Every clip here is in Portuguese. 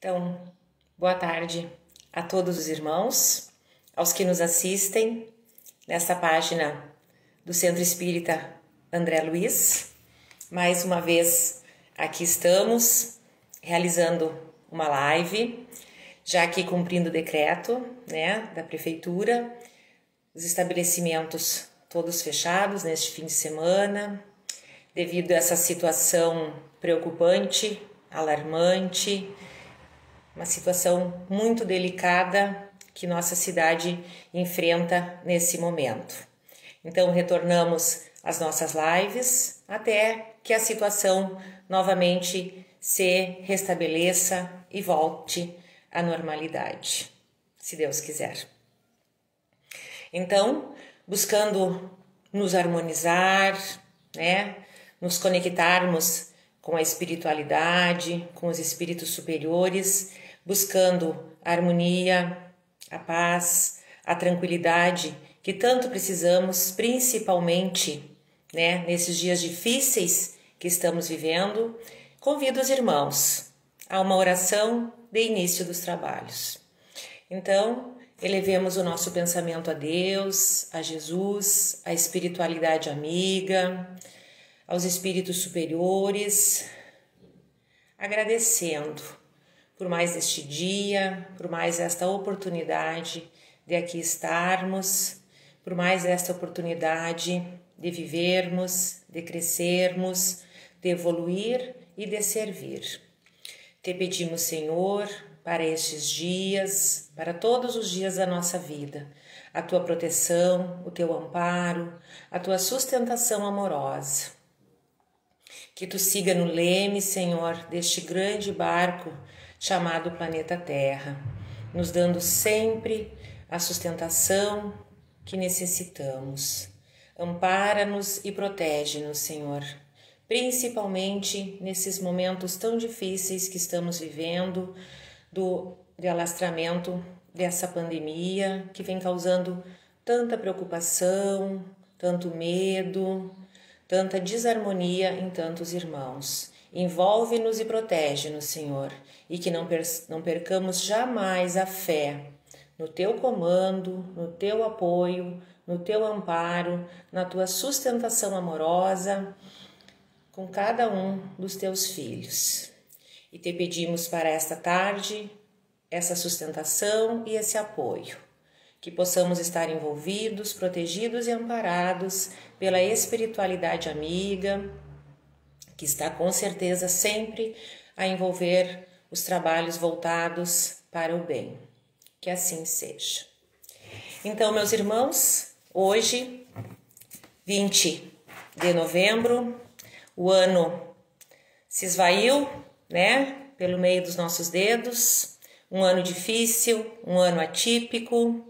Então, boa tarde a todos os irmãos, aos que nos assistem nesta página do Centro Espírita André Luiz. Mais uma vez aqui estamos realizando uma live, já aqui cumprindo o decreto, da Prefeitura, os estabelecimentos todos fechados neste fim de semana, devido a essa situação preocupante, alarmante, uma situação muito delicada que nossa cidade enfrenta nesse momento. Então, retornamos às nossas lives até que a situação novamente se restabeleça e volte à normalidade, se Deus quiser. Então, buscando nos harmonizar, nos conectarmos com a espiritualidade, com os espíritos superiores, buscando a harmonia, a paz, a tranquilidade que tanto precisamos, principalmente nesses dias difíceis que estamos vivendo. Convido os irmãos a uma oração de início dos trabalhos. Então, elevemos o nosso pensamento a Deus, a Jesus, à espiritualidade amiga, aos espíritos superiores, agradecendo por mais este dia, por mais esta oportunidade de aqui estarmos, por mais esta oportunidade de vivermos, de crescermos, de evoluir e de servir. Te pedimos, Senhor, para estes dias, para todos os dias da nossa vida, a tua proteção, o teu amparo, a tua sustentação amorosa. Que tu siga no leme, Senhor, deste grande barco chamado planeta Terra, nos dando sempre a sustentação que necessitamos. Ampara-nos e protege-nos, Senhor, principalmente nesses momentos tão difíceis que estamos vivendo, de alastramento dessa pandemia que vem causando tanta preocupação, tanto medo, tanta desarmonia em tantos irmãos. Envolve-nos e protege-nos, Senhor, e que não percamos jamais a fé no teu comando, no teu apoio, no teu amparo, na tua sustentação amorosa com cada um dos teus filhos. E te pedimos para esta tarde essa sustentação e esse apoio, que possamos estar envolvidos, protegidos e amparados pela espiritualidade amiga, que está com certeza sempre a envolver os trabalhos voltados para o bem. Que assim seja. Então, meus irmãos, hoje, 20 de novembro, o ano se esvaiu, pelo meio dos nossos dedos, um ano difícil, um ano atípico,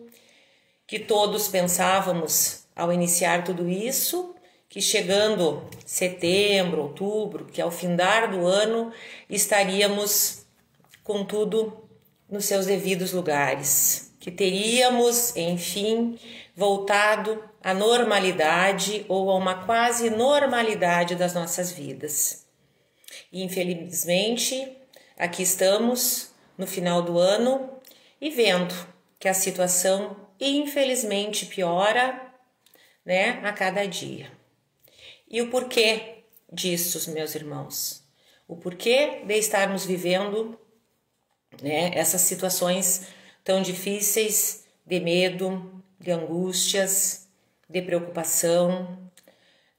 que todos pensávamos ao iniciar tudo isso, que chegando setembro, outubro, que ao findar do ano estaríamos com tudo nos seus devidos lugares, que teríamos, enfim, voltado à normalidade ou a uma quase normalidade das nossas vidas. E infelizmente, aqui estamos no final do ano e vendo que a situação infelizmente piora, a cada dia. E o porquê disso, meus irmãos? O porquê de estarmos vivendo, essas situações tão difíceis de medo, de angústias, de preocupação,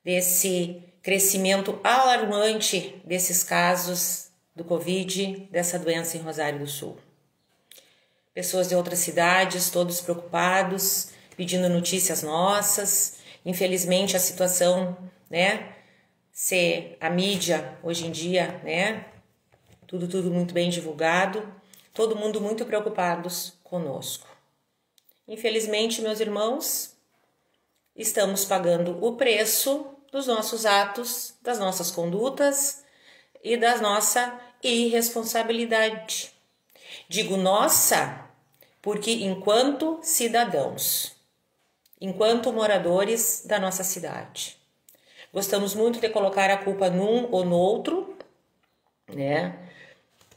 desse crescimento alarmante desses casos do Covid, dessa doença em Rosário do Sul. Pessoas de outras cidades, todos preocupados, pedindo notícias nossas. Infelizmente a situação, se a mídia hoje em dia, tudo muito bem divulgado, todo mundo muito preocupados conosco. Infelizmente, meus irmãos, estamos pagando o preço dos nossos atos, das nossas condutas e da nossa irresponsabilidade. Digo nossa, porque enquanto cidadãos, enquanto moradores da nossa cidade, gostamos muito de colocar a culpa num ou no outro,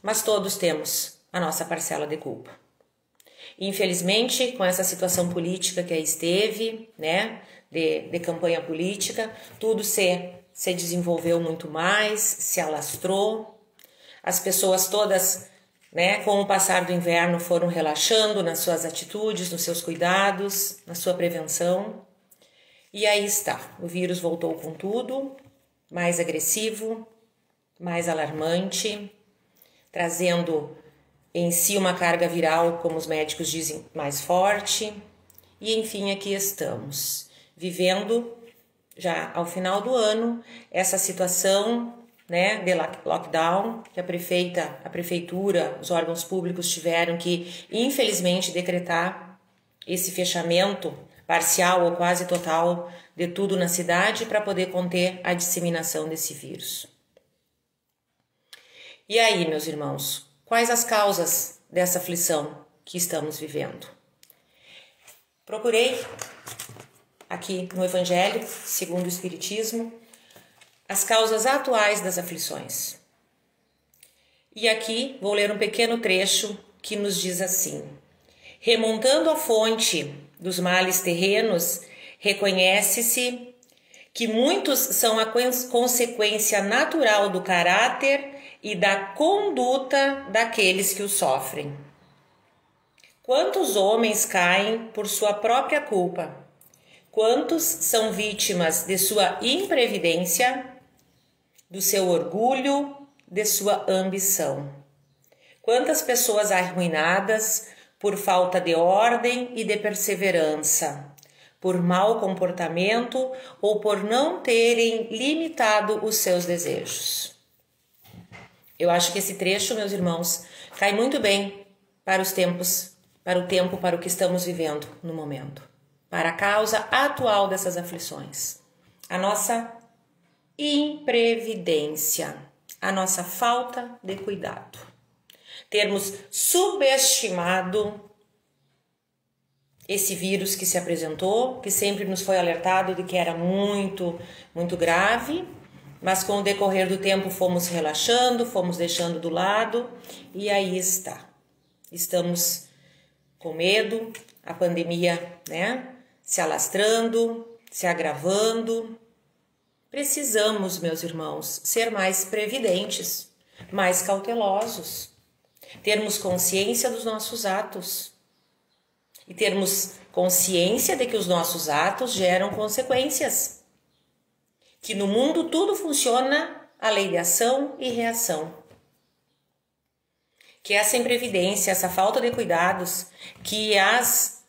mas todos temos a nossa parcela de culpa. Infelizmente, com essa situação política que aí esteve, né, de campanha política, tudo se desenvolveu muito mais, se alastrou. As pessoas todas, né, com o passar do inverno, foram relaxando nas suas atitudes, nos seus cuidados, na sua prevenção. E aí está, o vírus voltou com tudo, mais agressivo, mais alarmante, trazendo em si uma carga viral, como os médicos dizem, mais forte. E enfim, aqui estamos, vivendo já ao final do ano essa situação, né, de lockdown, que a prefeitura, os órgãos públicos tiveram que, infelizmente, decretar esse fechamento parcial ou quase total de tudo na cidade para poder conter a disseminação desse vírus. E aí, meus irmãos, quais as causas dessa aflição que estamos vivendo? Procurei aqui no Evangelho, segundo o Espiritismo, as causas atuais das aflições. E aqui vou ler um pequeno trecho que nos diz assim: remontando a fonte dos males terrenos, reconhece-se que muitos são a consequência natural do caráter e da conduta daqueles que o sofrem. Quantos homens caem por sua própria culpa? Quantos são vítimas de sua imprevidência, do seu orgulho, de sua ambição? Quantas pessoas arruinadas por falta de ordem e de perseverança, por mau comportamento ou por não terem limitado os seus desejos? Eu acho que esse trecho, meus irmãos, cai muito bem para os tempos, para o que estamos vivendo no momento, para a causa atual dessas aflições. A nossa imprevidência, a nossa falta de cuidado. Termos subestimado esse vírus que se apresentou, que sempre nos foi alertado de que era muito, muito grave, mas com o decorrer do tempo fomos relaxando, fomos deixando do lado e aí está. Estamos com medo, a pandemia, né, se alastrando, se agravando. Precisamos, meus irmãos, ser mais previdentes, mais cautelosos, termos consciência dos nossos atos e termos consciência de que os nossos atos geram consequências, que no mundo tudo funciona a lei de ação e reação, que essa imprevidência, essa falta de cuidados, que as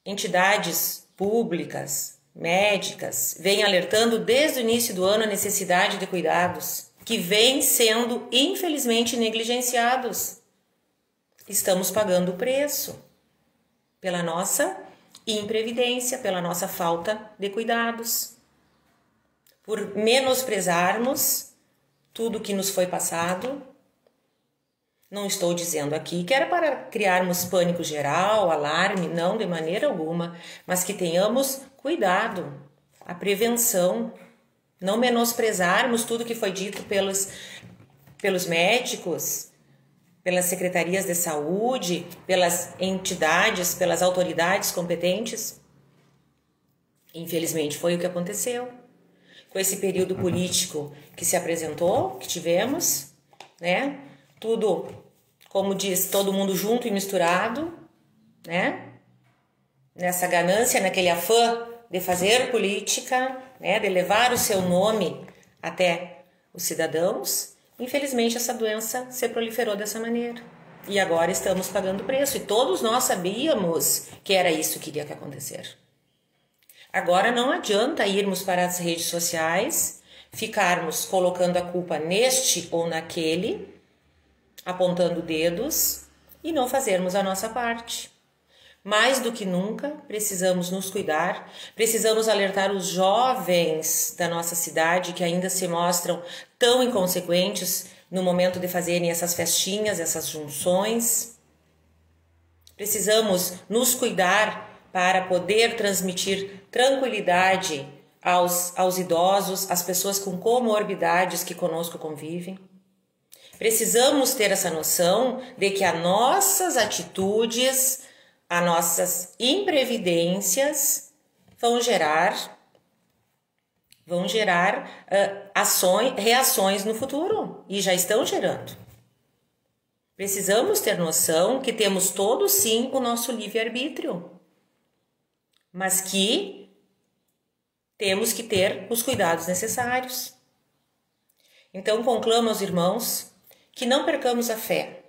entidades públicas, médicas, vêm alertando desde o início do ano a necessidade de cuidados, que vêm sendo infelizmente negligenciados. Estamos pagando o preço pela nossa imprevidência, pela nossa falta de cuidados, por menosprezarmos tudo que nos foi passado. Não estou dizendo aqui que era para criarmos pânico geral, alarme, não, de maneira alguma, mas que tenhamos cuidado, a prevenção, não menosprezarmos tudo que foi dito pelos médicos, pelas secretarias de saúde, pelas entidades, pelas autoridades competentes. Infelizmente foi o que aconteceu. Com esse período político que se apresentou, que tivemos, né? Tudo, como diz, todo mundo junto e misturado, né? Nessa ganância, naquele afã de fazer política, né? De levar o seu nome até os cidadãos. Infelizmente, essa doença se proliferou dessa maneira. E agora estamos pagando preço. E todos nós sabíamos que era isso que iria acontecer. Agora não adianta irmos para as redes sociais, ficarmos colocando a culpa neste ou naquele, apontando dedos e não fazermos a nossa parte. Mais do que nunca, precisamos nos cuidar, precisamos alertar os jovens da nossa cidade que ainda se mostram tão inconsequentes no momento de fazerem essas festinhas, essas junções. Precisamos nos cuidar para poder transmitir tranquilidade aos idosos, às pessoas com comorbidades que conosco convivem. Precisamos ter essa noção de que as nossas atitudes, as nossas imprevidências vão gerar reações no futuro e já estão gerando. Precisamos ter noção que temos todos sim o nosso livre-arbítrio, mas que temos que ter os cuidados necessários. Então conclamo aos irmãos que não percamos a fé.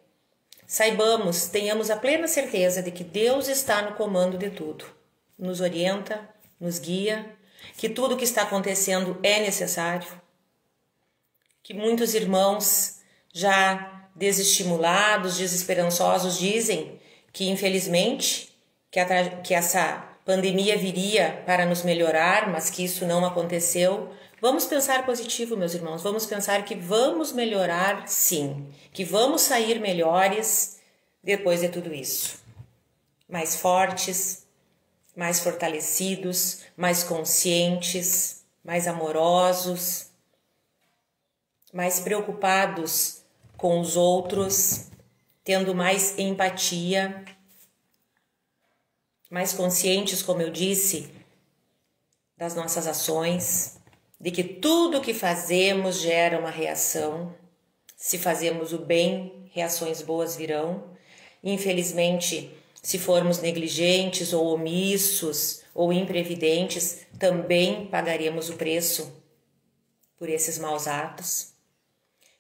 Saibamos, tenhamos a plena certeza de que Deus está no comando de tudo. Nos orienta, nos guia, que tudo o que está acontecendo é necessário. Que muitos irmãos já desestimulados, desesperançosos dizem que infelizmente que essa pandemia viria para nos melhorar, mas que isso não aconteceu. Vamos pensar positivo, meus irmãos, vamos pensar que vamos melhorar sim, que vamos sair melhores depois de tudo isso. Mais fortes, mais fortalecidos, mais conscientes, mais amorosos, mais preocupados com os outros, tendo mais empatia, mais conscientes, como eu disse, das nossas ações, de que tudo que fazemos gera uma reação. Se fazemos o bem, reações boas virão. Infelizmente, se formos negligentes ou omissos ou imprevidentes, também pagaremos o preço por esses maus atos.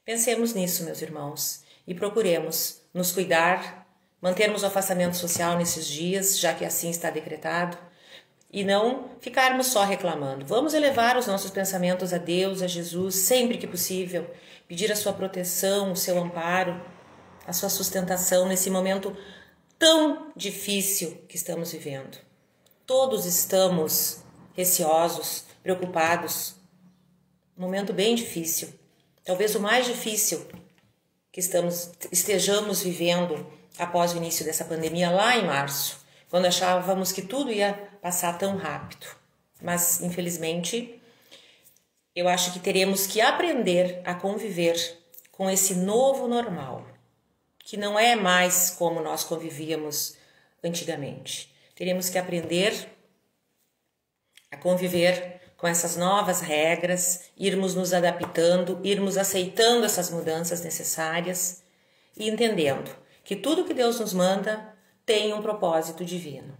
Pensemos nisso, meus irmãos, e procuremos nos cuidar, mantermos o afastamento social nesses dias, já que assim está decretado, e não ficarmos só reclamando. Vamos elevar os nossos pensamentos a Deus, a Jesus, sempre que possível, pedir a sua proteção, o seu amparo, a sua sustentação nesse momento tão difícil que estamos vivendo. Todos estamos receosos, preocupados. Um momento bem difícil, talvez o mais difícil que estejamos vivendo após o início dessa pandemia lá em março, quando achávamos que tudo ia passar tão rápido. Mas, infelizmente, eu acho que teremos que aprender a conviver com esse novo normal, que não é mais como nós convivíamos antigamente. Teremos que aprender a conviver com essas novas regras, irmos nos adaptando, irmos aceitando essas mudanças necessárias e entendendo que tudo que Deus nos manda tem um propósito divino.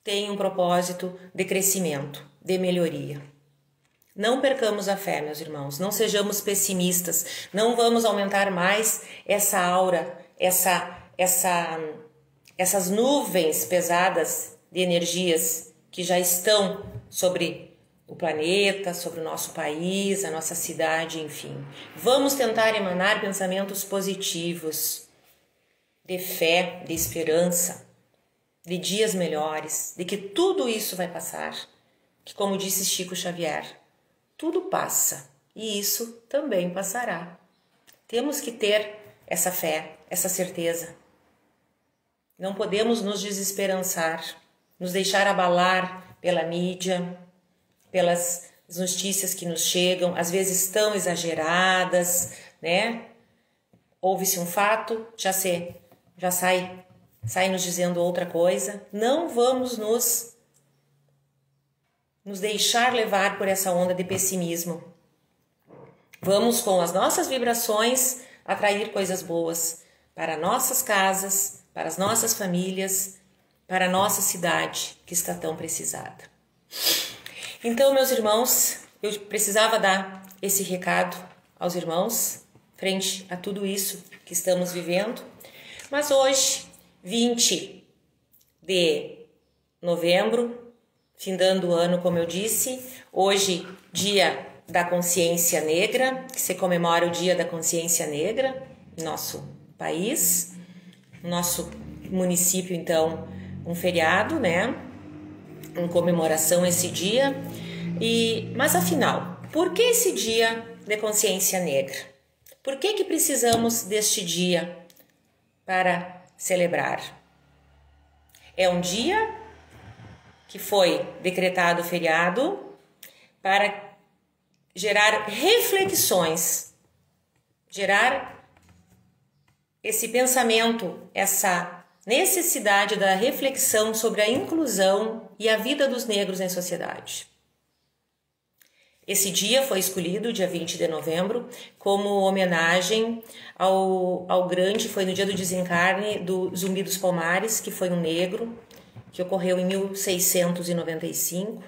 Tem um propósito de crescimento, de melhoria. Não percamos a fé, meus irmãos, não sejamos pessimistas, não vamos aumentar mais essa aura, essas nuvens pesadas de energias que já estão sobre o planeta, sobre o nosso país, a nossa cidade, enfim. Vamos tentar emanar pensamentos positivos, de fé, de esperança, de dias melhores, de que tudo isso vai passar, que, como disse Chico Xavier, tudo passa e isso também passará. Temos que ter essa fé, essa certeza. Não podemos nos desesperançar, nos deixar abalar pela mídia, pelas notícias que nos chegam, às vezes tão exageradas, né? Ouve-se um fato, já sai nos dizendo outra coisa. Não vamos nos deixar levar por essa onda de pessimismo. Vamos, com as nossas vibrações, atrair coisas boas para nossas casas, para as nossas famílias, para a nossa cidade, que está tão precisada. Então, meus irmãos, eu precisava dar esse recado aos irmãos, frente a tudo isso que estamos vivendo. Mas hoje, 20 de novembro, findando o ano, como eu disse, hoje, dia da consciência negra, que se comemora o dia da consciência negra no nosso país, no nosso município, então, um feriado, né? Em comemoração a esse dia. Mas afinal, por que esse dia de consciência negra? Por que precisamos deste dia para celebrar? É um dia que foi decretado feriado para gerar reflexões gerar esse pensamento, essa necessidade da reflexão sobre a inclusão e a vida dos negros em sociedade. Esse dia foi escolhido, dia 20 de novembro, como homenagem ao grande, foi no dia do desencarne do Zumbi dos Palmares, que foi um negro, que ocorreu em 1695.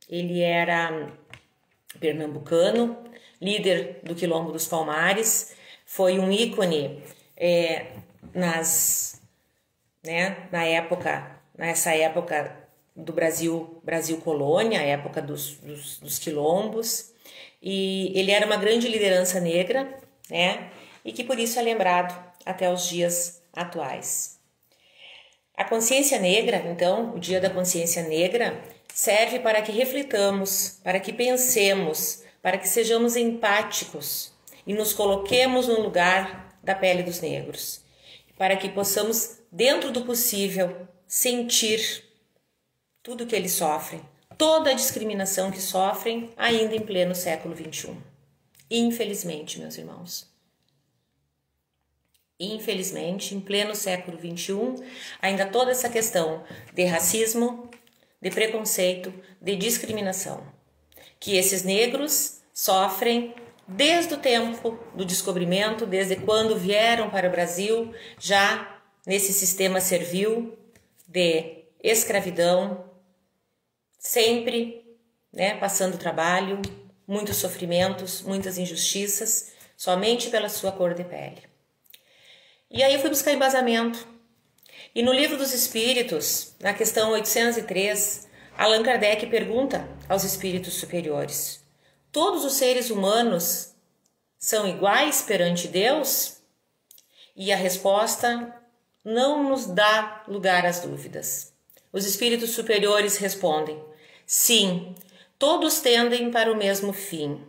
Ele era pernambucano, líder do Quilombo dos Palmares, foi um ícone nessa época do Brasil colônia, a época dos quilombos, e ele era uma grande liderança negra, né? E que por isso é lembrado até os dias atuais. A consciência negra, então, o Dia da Consciência Negra, serve para que reflitamos, para que pensemos, para que sejamos empáticos e nos coloquemos no lugar da pele dos negros, para que possamos, dentro do possível, sentir tudo que eles sofrem, toda a discriminação que sofrem ainda em pleno século XXI. Infelizmente, meus irmãos. Infelizmente, em pleno século XXI, ainda toda essa questão de racismo, de preconceito, de discriminação, que esses negros sofrem desde o tempo do descobrimento, desde quando vieram para o Brasil, já nesse sistema servil de escravidão, sempre, né, passando trabalho, muitos sofrimentos, muitas injustiças, somente pela sua cor de pele. E aí eu fui buscar embasamento. E no Livro dos Espíritos, na questão 803, Allan Kardec pergunta aos espíritos superiores: todos os seres humanos são iguais perante Deus? E a resposta não nos dá lugar às dúvidas. Os espíritos superiores respondem: sim, todos tendem para o mesmo fim,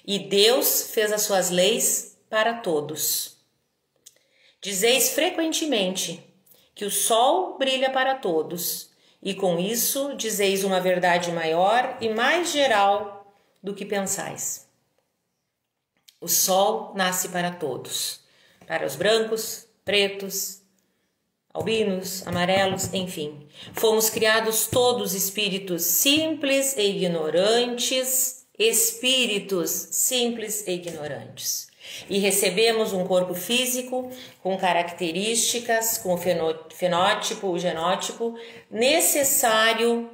e Deus fez as suas leis para todos. Dizeis frequentemente que o sol brilha para todos, e com isso dizeis uma verdade maior e mais geral do que pensais. O sol nasce para todos, para os brancos, pretos, albinos, amarelos, enfim. Fomos criados todos espíritos simples e ignorantes, e recebemos um corpo físico com características, com o fenótipo, o genótipo necessário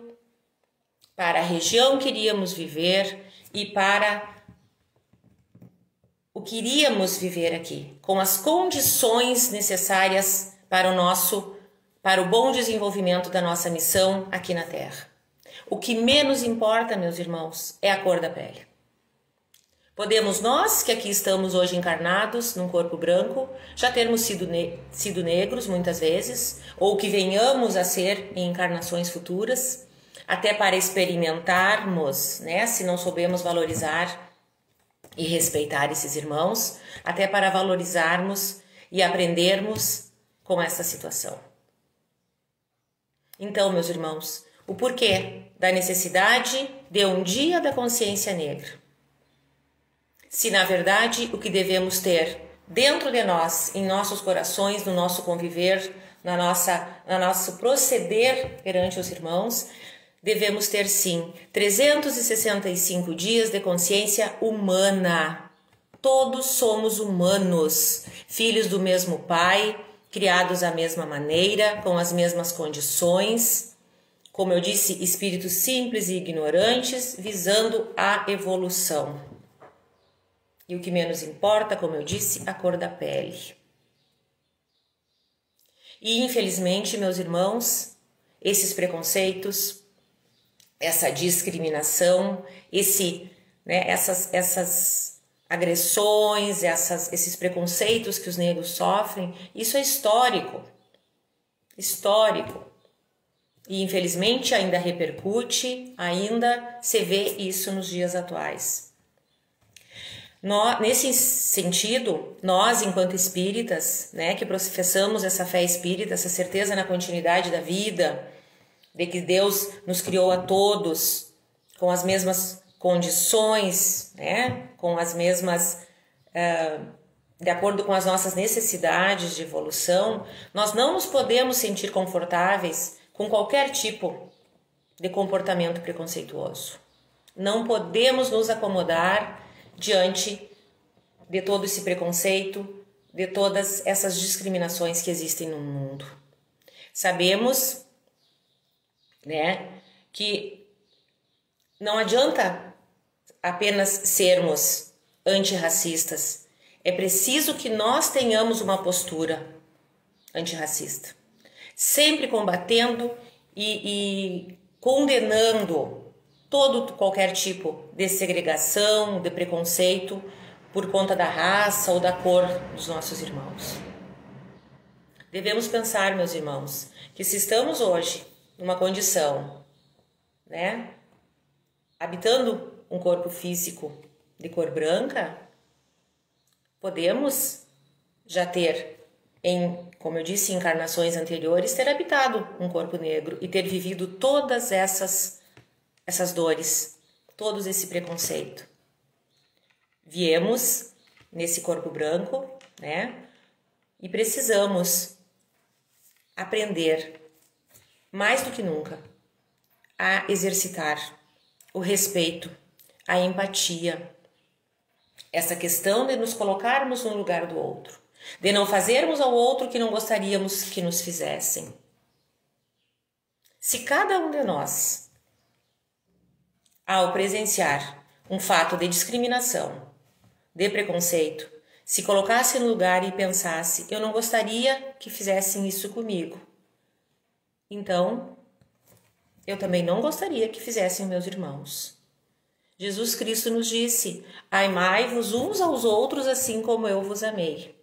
para a região que iríamos viver e para o que iríamos viver aqui, com as condições necessárias para o bom desenvolvimento da nossa missão aqui na Terra. O que menos importa, meus irmãos, é a cor da pele. Podemos nós, que aqui estamos hoje encarnados num corpo branco, já termos sido negros muitas vezes, ou que venhamos a ser em encarnações futuras, até para experimentarmos, né, se não soubemos valorizar e respeitar esses irmãos, até para valorizarmos e aprendermos com essa situação. Então, meus irmãos, o porquê da necessidade de um Dia da Consciência Negra? Se, na verdade, o que devemos ter dentro de nós, em nossos corações, no nosso conviver, no nosso proceder perante os irmãos, devemos ter, sim, 365 dias de consciência humana. Todos somos humanos, filhos do mesmo Pai, criados da mesma maneira, com as mesmas condições. Como eu disse, espíritos simples e ignorantes, visando a evolução. E o que menos importa, como eu disse, a cor da pele. E infelizmente, meus irmãos, esses preconceitos, essa discriminação, essas agressões, esses preconceitos que os negros sofrem, isso é histórico. Histórico. E infelizmente ainda repercute, ainda se vê isso nos dias atuais. Nesse sentido, nós, enquanto espíritas, né, que professamos essa fé espírita, essa certeza na continuidade da vida, de que Deus nos criou a todos com as mesmas condições, né, com as mesmas de acordo com as nossas necessidades de evolução, nós não nos podemos sentir confortáveis com qualquer tipo de comportamento preconceituoso. Não podemos nos acomodar diante de todo esse preconceito, de todas essas discriminações que existem no mundo. Sabemos, né, que não adianta apenas sermos antirracistas. É preciso que nós tenhamos uma postura antirracista, sempre combatendo e condenando qualquer tipo de segregação, de preconceito por conta da raça ou da cor dos nossos irmãos. Devemos pensar, meus irmãos, que se estamos hoje numa condição, né, habitando um corpo físico de cor branca, podemos já ter, como eu disse, em encarnações anteriores, ter habitado um corpo negro e ter vivido todas essas dores, todo esse preconceito. Viemos nesse corpo branco, né? E precisamos aprender, mais do que nunca, a exercitar o respeito, a empatia, essa questão de nos colocarmos no lugar do outro, de não fazermos ao outro o que não gostaríamos que nos fizessem. Se cada um de nós, ao presenciar um fato de discriminação, de preconceito, se colocasse no lugar e pensasse, eu não gostaria que fizessem isso comigo, então eu também não gostaria que fizessem meus irmãos. Jesus Cristo nos disse, amai-vos uns aos outros assim como eu vos amei.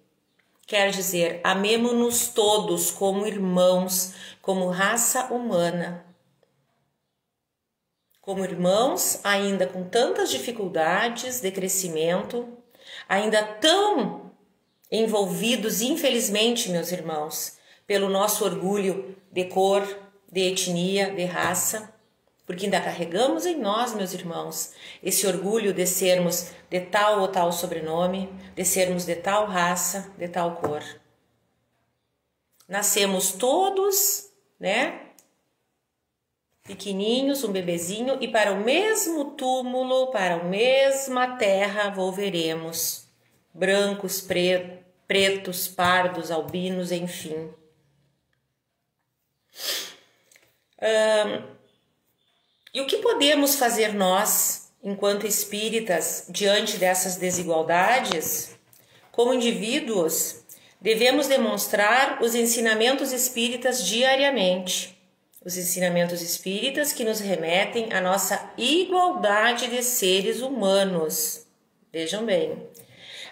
Quer dizer, amemo-nos todos como irmãos, como raça humana. Como irmãos, ainda com tantas dificuldades de crescimento, ainda tão envolvidos, infelizmente, meus irmãos, pelo nosso orgulho de cor, de etnia, de raça, porque ainda carregamos em nós, meus irmãos, esse orgulho de sermos de tal ou tal sobrenome, de sermos de tal raça, de tal cor. Nascemos todos, né, pequeninhos, um bebezinho, e para o mesmo túmulo, para a mesma terra volveremos, brancos, pretos, pardos, albinos, enfim. E o que podemos fazer nós, enquanto espíritas, diante dessas desigualdades? Como indivíduos, devemos demonstrar os ensinamentos espíritas diariamente. Os ensinamentos espíritas que nos remetem à nossa igualdade de seres humanos. Vejam bem,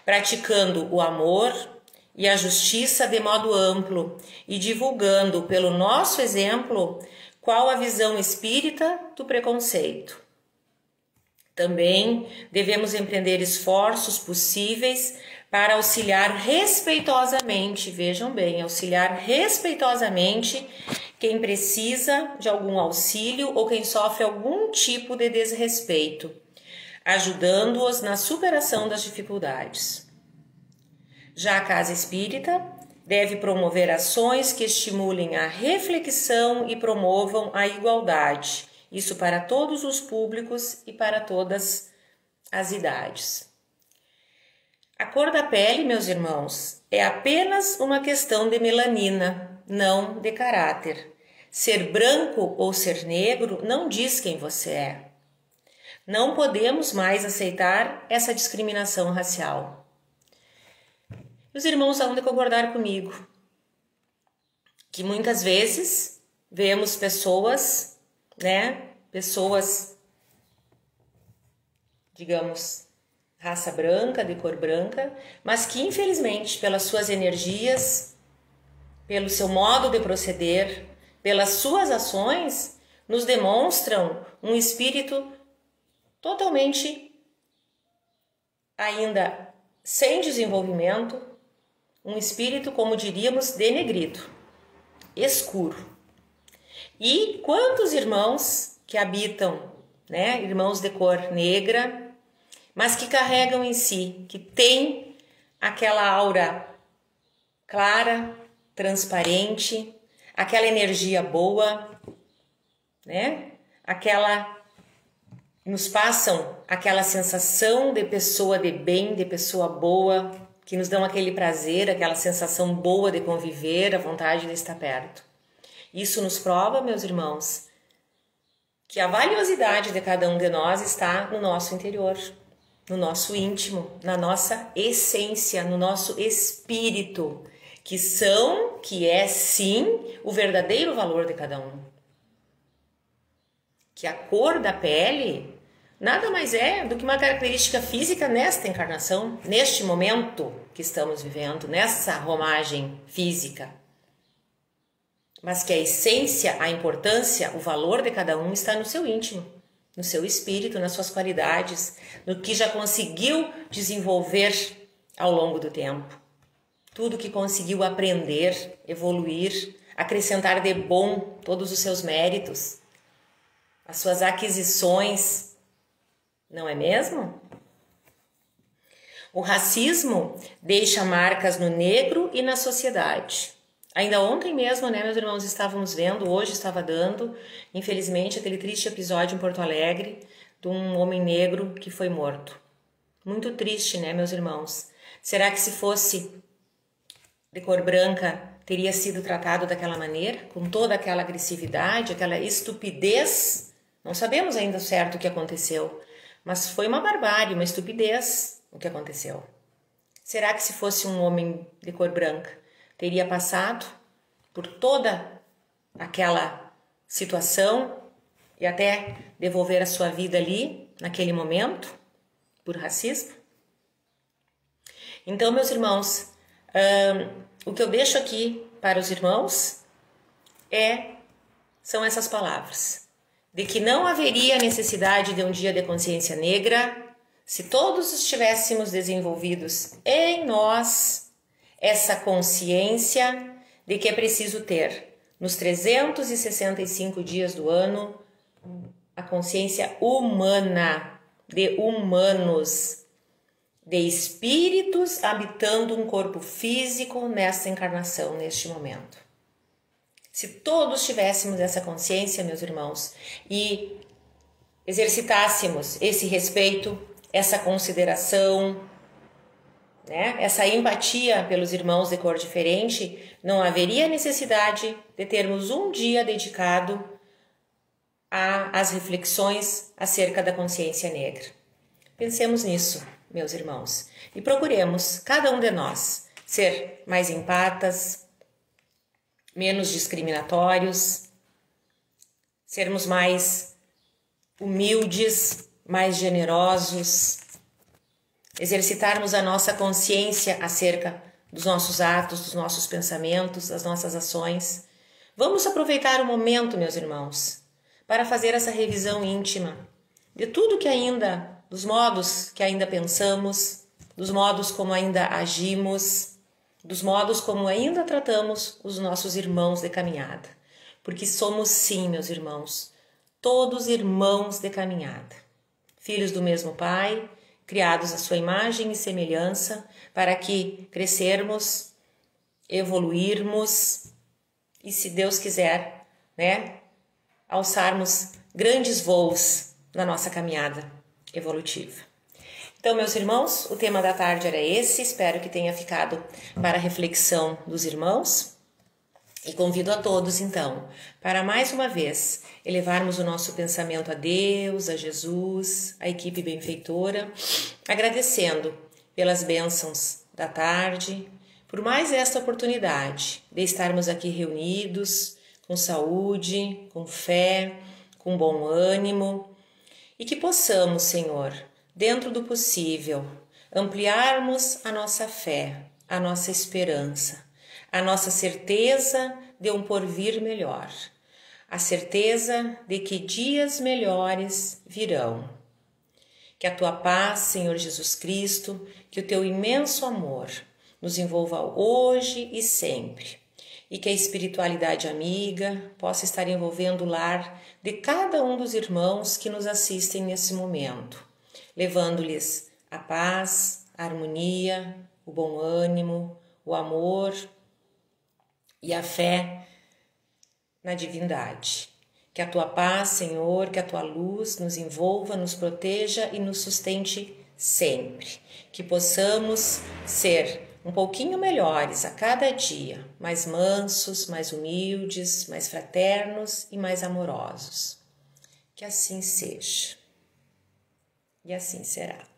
praticando o amor e a justiça de modo amplo e divulgando pelo nosso exemplo qual a visão espírita do preconceito. Também devemos empreender esforços possíveis para auxiliar respeitosamente, vejam bem, auxiliar respeitosamente quem precisa de algum auxílio ou quem sofre algum tipo de desrespeito, ajudando-os na superação das dificuldades. Já a Casa Espírita deve promover ações que estimulem a reflexão e promovam a igualdade, isso para todos os públicos e para todas as idades. A cor da pele, meus irmãos, é apenas uma questão de melanina, não de caráter. Ser branco ou ser negro não diz quem você é. Não podemos mais aceitar essa discriminação racial. Os irmãos vão de concordar comigo que muitas vezes vemos pessoas, digamos, raça branca, de cor branca, mas que infelizmente pelas suas energias, pelo seu modo de proceder, pelas suas ações, nos demonstram um espírito totalmente ainda sem desenvolvimento, um espírito, como diríamos, denegrido, escuro. E quantos irmãos que habitam, irmãos de cor negra, mas que carregam em si, que têm aquela aura clara, transparente, aquela energia boa, né? Nos passam aquela sensação de pessoa de bem, de pessoa boa, que nos dão aquele prazer, aquela sensação boa de conviver, a vontade de estar perto. Isso nos prova, meus irmãos, que a valiosidade de cada um de nós está no nosso interior, no nosso íntimo, na nossa essência, no nosso espírito, que é sim o verdadeiro valor de cada um. Que a cor da pele nada mais é do que uma característica física nesta encarnação, neste momento que estamos vivendo, nessa romagem física. Mas que a essência, a importância, o valor de cada um está no seu íntimo, no seu espírito, nas suas qualidades, no que já conseguiu desenvolver ao longo do tempo. Tudo que conseguiu aprender, evoluir, acrescentar de bom todos os seus méritos, as suas aquisições, não é mesmo? O racismo deixa marcas no negro e na sociedade. Ainda ontem mesmo, né, meus irmãos, estávamos vendo, hoje estava dando, infelizmente, aquele triste episódio em Porto Alegre de um homem negro que foi morto. Muito triste, né, meus irmãos? Será que se fosse de cor branca, teria sido tratado daquela maneira, com toda aquela agressividade, aquela estupidez? Não sabemos ainda certo o que aconteceu, mas foi uma barbárie, uma estupidez o que aconteceu. Será que se fosse um homem de cor branca, teria passado por toda aquela situação e até devolver a sua vida ali, naquele momento, por racismo? Então, meus irmãos, o que eu deixo aqui para os irmãos são essas palavras, de que não haveria necessidade de um dia de consciência negra se todos estivéssemos desenvolvidos em nós essa consciência de que é preciso ter, nos 365 dias do ano, a consciência humana, de humanos, de espíritos habitando um corpo físico nesta encarnação, neste momento. Se todos tivéssemos essa consciência, meus irmãos, e exercitássemos esse respeito, essa consideração, né, essa empatia pelos irmãos de cor diferente, não haveria necessidade de termos um dia dedicado às reflexões acerca da consciência negra. Pensemos nisso, meus irmãos, e procuremos, cada um de nós, ser mais empatas, menos discriminatórios, sermos mais humildes, mais generosos, exercitarmos a nossa consciência acerca dos nossos atos, dos nossos pensamentos, das nossas ações. Vamos aproveitar o momento, meus irmãos, para fazer essa revisão íntima de tudo que ainda, dos modos que ainda pensamos, dos modos como ainda agimos, dos modos como ainda tratamos os nossos irmãos de caminhada. Porque somos sim, meus irmãos, todos irmãos de caminhada, filhos do mesmo Pai, criados à sua imagem e semelhança, para que crescermos, evoluirmos e, se Deus quiser, né, alçarmos grandes voos na nossa caminhada evolutiva. Então, meus irmãos, o tema da tarde era esse, espero que tenha ficado para a reflexão dos irmãos e convido a todos, então, para mais uma vez elevarmos o nosso pensamento a Deus, a Jesus, a equipe benfeitora, agradecendo pelas bênçãos da tarde, por mais esta oportunidade de estarmos aqui reunidos, com saúde, com fé, com bom ânimo, e que possamos, Senhor, dentro do possível, ampliarmos a nossa fé, a nossa esperança, a nossa certeza de um porvir melhor, a certeza de que dias melhores virão. Que a tua paz, Senhor Jesus Cristo, que o teu imenso amor nos envolva hoje e sempre, e que a espiritualidade amiga possa estar envolvendo o lar de cada um dos irmãos que nos assistem nesse momento, levando-lhes a paz, a harmonia, o bom ânimo, o amor e a fé na divindade. Que a tua paz, Senhor, que a tua luz nos envolva, nos proteja e nos sustente sempre. Que possamos ser um pouquinho melhores a cada dia, mais mansos, mais humildes, mais fraternos e mais amorosos. Que assim seja. E assim será.